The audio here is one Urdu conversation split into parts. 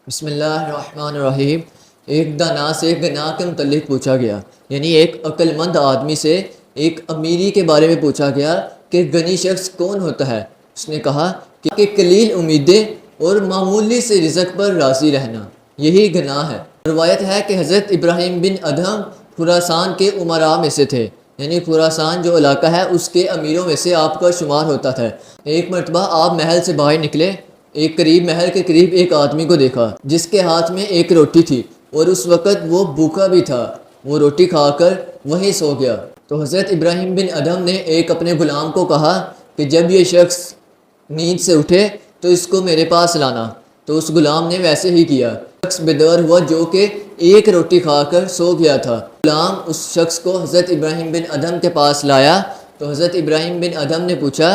بسم اللہ الرحمن الرحیم۔ ایک دانا سے غنا کے متعلق پوچھا گیا، یعنی ایک عقل مند آدمی سے ایک امیری کے بارے میں پوچھا گیا کہ غنی شخص کون ہوتا ہے۔ اس نے کہا کہ قلیل امیدیں اور معمولی سے رزق پر راضی رہنا، یہی غنا ہے۔ روایت ہے کہ حضرت ابراہیم بن ادھم خراسان کے امراء میں سے تھے، یعنی خراسان جو علاقہ ہے اس کے امیروں میں سے آپ کا شمار ہوتا تھا۔ ایک مرتبہ آپ محل سے باہر نکلے، محل کے قریب ایک آدمی کو دیکھا جس کے ہاتھ میں ایک روٹی تھی، اور اس وقت وہ بھوکا بھی تھا۔ وہ روٹی کھا کر وہیں سو گیا۔ تو حضرت ابراہیم بن ادھم نے ایک اپنے غلام کو کہا کہ جب یہ شخص نیند سے اٹھے تو اس کو میرے پاس لانا۔ تو اس غلام نے ویسے ہی کیا۔ شخص بیدار ہوا جو کہ ایک روٹی کھا کر سو گیا تھا۔ غلام اس شخص کو حضرت ابراہیم بن ادھم کے پاس لایا تو حضرت ابراہیم بن ادھم نے پوچھا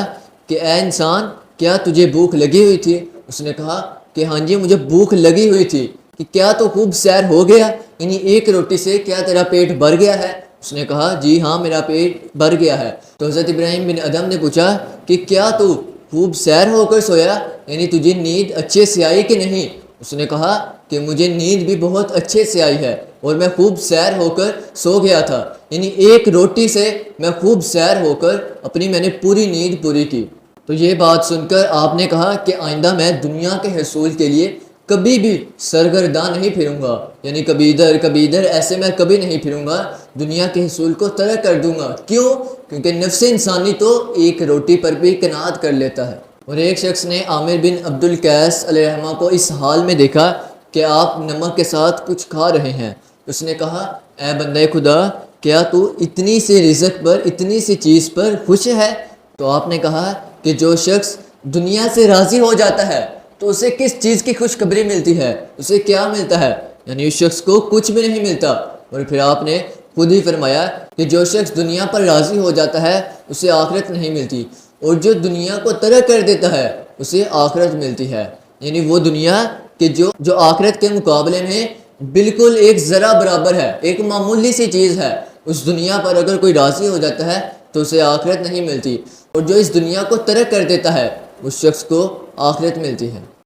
کہ اے انسان، کیا تجھے بھوک لگی ہوئی تھی؟ اس نے کہا کہ ہاں جی، مجھے بھوک لگی ہوئی تھی۔ کہ کیا تو خوب سیر ہو گیا، یعنی ایک روٹی سے کیا تیرا پیٹ بھر گیا ہے؟ اس نے کہا جی ہاں، میرا پیٹ بھر گیا ہے۔ تو حضرت ابراہیم بن ادھم نے پوچھا کہ کیا تو خوب سیر ہو کر سویا، یعنی تجھے نیند اچھے سے آئی کہ نہیں؟ اس نے کہا کہ مجھے نیند بھی بہت اچھے سے آئی ہے اور میں خوب سیر ہو کر سو گیا تھا، یعنی ایک روٹی سے میں خوب سیر ہو کر میں نے پوری نیند پوری کی۔ تو یہ بات سن کر آپ نے کہا کہ آئندہ میں دنیا کے حصول کے لیے کبھی بھی سرگرداں نہیں پھروں گا، یعنی کبھی ادھر ایسے میں کبھی نہیں پھروں گا، دنیا کے حصول کو ترک کر دوں گا۔ کیوں؟ کیونکہ نفس انسانی تو ایک روٹی پر بھی قناعت کر لیتا ہے۔ اور ایک شخص نے عامر بن عبد القیس علیہ الرحمہ کو اس حال میں دیکھا کہ آپ نمک کے ساتھ کچھ کھا رہے ہیں۔ اس نے کہا اے بندہ خدا، کیا تو اتنی سی رزق پر، اتنی سی چیز پر خوش ہے؟ تو آپ نے کہا کہ جو شخص دنیا سے راضی ہو جاتا ہے تو اسے کس چیز کی خوشخبری ملتی ہے؟ اسے کیا ملتا ہے؟ یعنی اس شخص کو کچھ بھی نہیں ملتا۔ اور پھر آپ نے خود ہی فرمایا کہ جو شخص دنیا پر راضی ہو جاتا ہے اسے آخرت نہیں ملتی، اور جو دنیا کو ترک کر دیتا ہے اسے آخرت ملتی ہے۔ یعنی وہ دنیا کہ جو آخرت کے مقابلے میں بالکل ایک ذرہ برابر ہے، ایک معمولی سی چیز ہے، اس دنیا پر اگر کوئی راضی ہو جاتا ہے تو اسے آخرت نہیں ملتی، اور جو اس دنیا کو ترک کر دیتا ہے اس شخص کو آخرت ملتی ہے۔